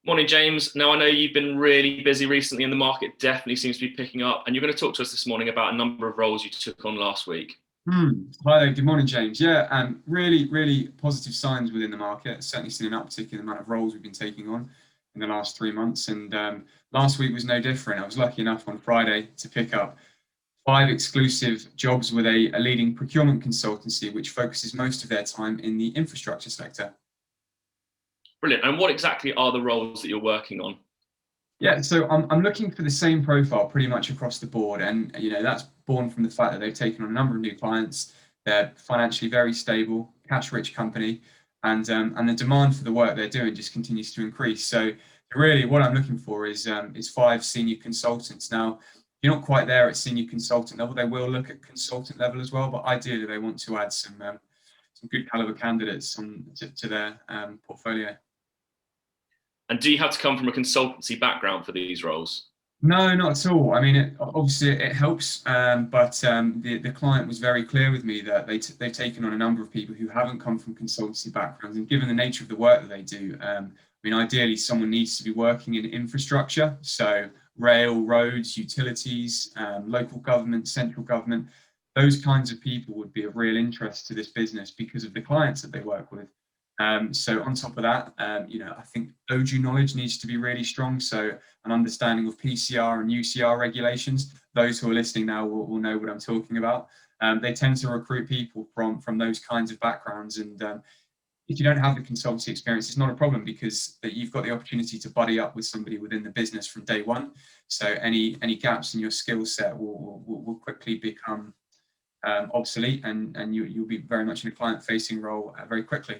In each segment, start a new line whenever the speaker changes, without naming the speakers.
Morning, James. Now, I know you've been really busy recently and the market definitely seems to be picking up. And you're going to talk to us this morning about a number of roles you took on last week.
Hi there. Good morning, James. Yeah, really positive signs within the market. Certainly seen an uptick in the amount of roles we've been taking on in the last 3 months. And last week was no different. I was lucky enough on Friday to pick up 5 exclusive jobs with a leading procurement consultancy, which focuses most of their time in the infrastructure sector.
Brilliant. And what exactly are the roles that you're working on?
Yeah, so I'm looking for the same profile pretty much across the board, and that's born from the fact that they've taken on a number of new clients. They're financially very stable, cash-rich company, and the demand for the work they're doing just continues to increase. So really, what I'm looking for is 5 senior consultants. Now, you're not quite there at senior consultant level. They will look at consultant level as well, but ideally they want to add some good caliber candidates to their portfolio.
And do you have to come from a consultancy background for these roles?
No, not at all. I mean, obviously it helps, but the client was very clear with me that they've taken on a number of people who haven't come from consultancy backgrounds, and given the nature of the work that they do, I mean, ideally someone needs to be working in infrastructure, so rail, roads, utilities, local government, central government. Those kinds of people would be of real interest to this business because of the clients that they work with. So on top of that, I think OJU knowledge needs to be really strong. So an understanding of PCR and UCR regulations. Those who are listening now will know what I'm talking about. They tend to recruit people from those kinds of backgrounds. And if you don't have the consultancy experience, it's not a problem because you've got the opportunity to buddy up with somebody within the business from day one. So any gaps in your skill set will quickly become obsolete, and you'll be very much in a client-facing role very quickly.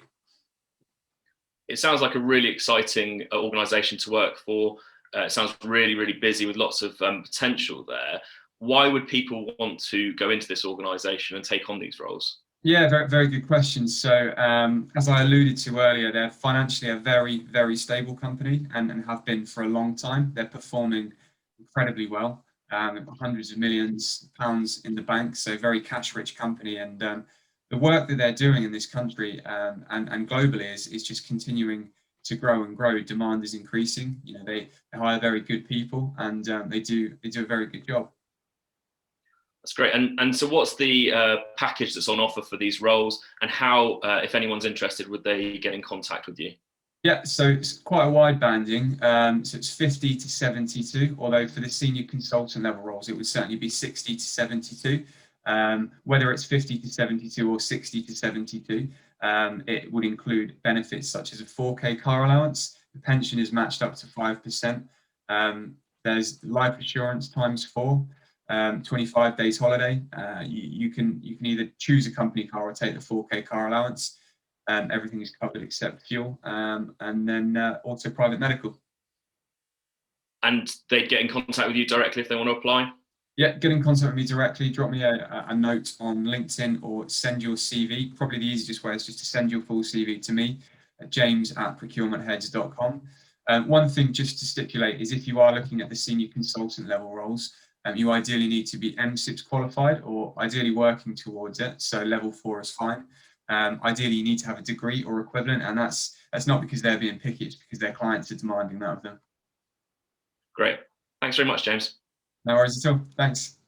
It sounds like a really exciting organisation to work for. It sounds really busy with lots of potential there. Why would people want to go into this organisation and take on these roles?
Yeah, very good question. So, as I alluded to earlier, they're financially a very stable company and have been for a long time. They're performing incredibly well, hundreds of millions of pounds in the bank, so very cash-rich company. And the work that they're doing in this country and globally is just continuing to grow and grow. Demand is increasing. They hire very good people, and they do a very good job.
That's great. And so what's the package that's on offer for these roles, and how, if anyone's interested, would they get in contact with you?
Yeah, so it's quite a wide banding. So it's 50 to 72, although for the senior consultant level roles, it would certainly be 60 to 72. Whether it's 50 to 72 or 60 to 72, it would include benefits such as a 4K car allowance. The pension is matched up to 5%. There's life assurance times 4, 25 days holiday. You can either choose a company car or take the 4K car allowance. Everything is covered except fuel, and then also private medical.
And they'd get in contact with you directly if they want to apply?
Yeah, get in contact with me directly. Drop me a note on LinkedIn or send your CV. Probably the easiest way is just to send your full CV to me at james@procurementheads.com. One thing just to stipulate is if you are looking at the senior consultant level roles, you ideally need to be MSIPS qualified or ideally working towards it. So level 4 is fine. Ideally, you need to have a degree or equivalent, and that's not because they're being picky, it's because their clients are demanding that of them.
Great. Thanks very much, James.
No worries at all. Thanks.